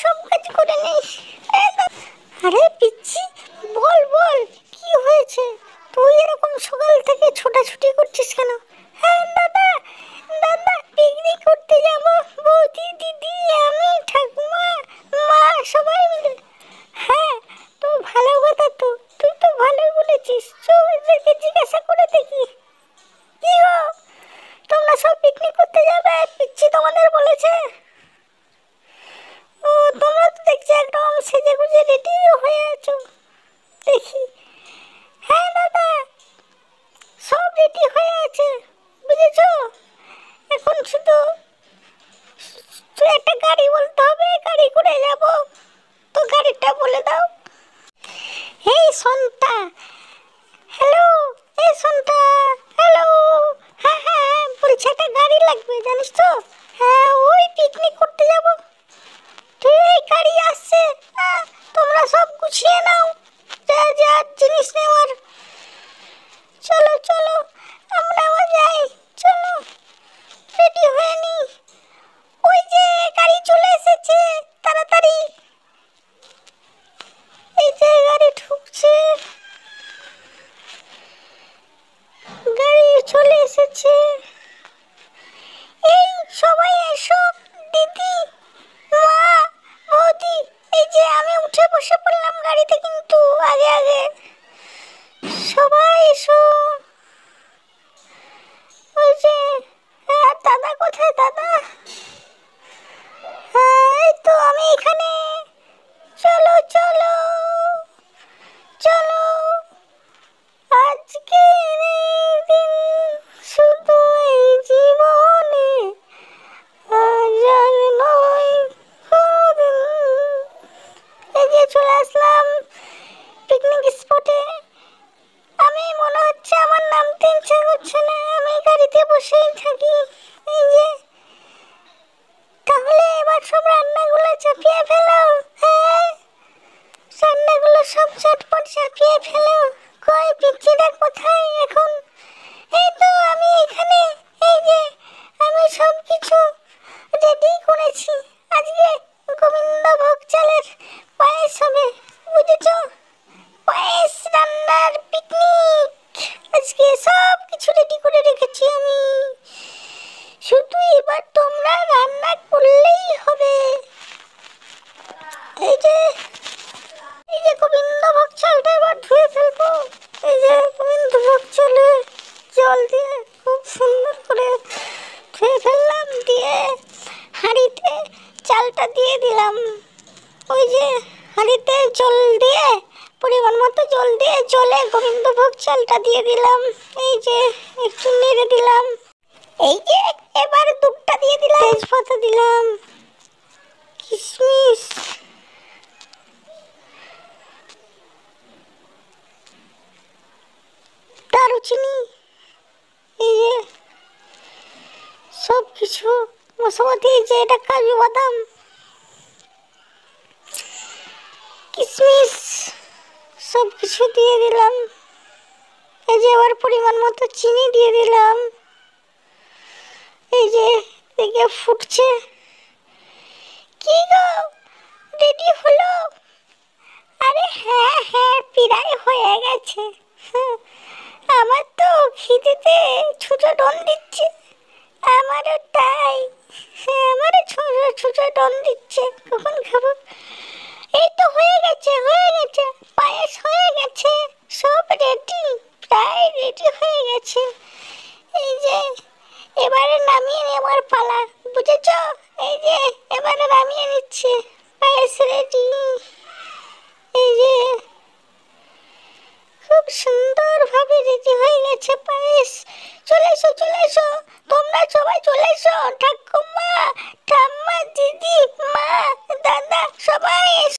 সব কাজ করে নিস। আরে পিচ্ছি, বল বল, কি হয়েছে? তুই এরকম সকাল থেকে ছোটাছুটি করছিস কেন? হ্যাঁ দাদা, দাদা পিকনিক করতে যাব, বৌদি, দিদি, আমি, ঠাকুমা, মা সবাই মিলে। হ্যাঁ, তো ভালো কথা, তো তুই তো ভালোই বলেছিস। চল এদেরকে জিজ্ঞাসা করে দেখি। কি গো, তোমরা সব পিকনিক করতে যাবে? পিচ্ছি তোমাদের বলেছে? ও, তোমরা তো দেখছি একদম সেজে গুজে রেডি হয়ে আছো দেখি। হ্যাঁ দাদা, সব রেডি হয়ে আছে, বুঝেছো? এখন শুধু একটা গাড়ি বলতে হবে, গাড়ি করে যাব। তো গাড়িটা বলে দাও। এই সন্তা, হ্যালো, এই সন্তা, হ্যালো। হ্যাঁ হ্যাঁ, বলছে একটা গাড়ি লাগবে, জানিস তো? হ্যাঁ, ওই পিকনিক করতে যাব। ঠিক, গাড়ি আসছে। তোমরা সব গুছিয়ে নাও, যা যা জিনিস নেওয়ার। চলো চলো, আমরাও যাই, চলো রেডি হয়ে নি। ওই যে গাড়ি চলে এসেছে, তাড়াতাড়ি। এই যে গাড়ি ঢুকছে, গাড়ি চলে এসেছে। এই সবাই এসো, দিদি, মা, বৌদি। এই যে আমি উঠে বসে পড়লাম গাড়িতে, কিন্তু আগে আগে সবাই এসো। ওই যে, দাদা কোথায়? দাদা, এই তো আমি এখানে। চলো চলো চলো, আজকের এই দিন শুধু এই জীবনে, আজ আর নয় কোনদিন। এই যে চলে আসলাম পিকনিক স্পটে। আমি মনে হচ্ছে আমার নামতে ইচ্ছা করছে না, আমি গাড়িতে বসেই থাকি। এই যে, তাহলে এবার সব রান্নাগুলো চাপিয়ে ফেলো। হ্যাঁ, রান্নাগুলো সব চটপট চাপিয়ে ফেলো। কই পিচ্চিটা কোথায় এখন? এই তো আমি এখানে। এই যে আমি সব কিছু রেডি করেছি। আজকে গোবিন্দভোগ চালের পায়েস হবে, বুঝেছো? পায়েস রান্নার পিকনিক। আজকে সব কিছু রেডি করে রেখেছি আমি, শুধু এবার তোমরা রান্না করলেই হবে। এই যে, এই যে গোবিন্দভোগ চালটা এবার ধুয়ে ফেলবো। এই যে গোবিন্দভোগ চালে জল দিয়ে খুব সুন্দর করে ধুয়ে ফেললাম, দিয়ে হাঁড়িতে চালটা দিয়ে দিলাম। ওই যে হাঁড়িতে জল দিয়ে, পরিমাণ মতো জল দিয়ে, জলে গোবিন্দভোগ চালটা দিয়ে দিলাম। এই যে একটু নেড়ে দিলাম। এই যে এবার দুধটা দিয়ে দিলাম, তেজপাতা দিলাম, কিশমিশ, দারুচিনি, এই যে সব কিছু মশলা দিয়ে, যে এটা কাজু বাদাম, কিশমিশ, সব কিছু দিয়ে দিলাম। এই যে এবার পরিমাণ মতো চিনি দিয়ে দিলাম। এই যে এদিকে ফুটছে। কি গো, রেডি হলো? আরে হ্যাঁ হ্যাঁ, প্রায় হয়ে গেছে। আমার তো খিদেতে ছুঁচো ডন দিচ্ছে। আমারও তাই, আমারও ছুঁচো ডন দিচ্ছে, কখন খাবো। এই তো হয়ে গেছে, হয়ে গেছে, পায়েস হয়ে গেছে, সব রেডি, প্রায় রেডি হয়ে গেছে। এই যে এবারে নামিয়ে নেওয়ার পালা, বুঝেছো? এই যে এবারে নামিয়ে নিচ্ছে, পায়েস রেডি। এই যে খুব সুন্দরভাবে রেডি হয়ে গেছে পায়েস। চলে এসো, চলে এসো, তোমরা সবাই চলে এসো। ঠাকুমা, ঠাম্মা, দিদি, মা, দাদা, সবাই এসো।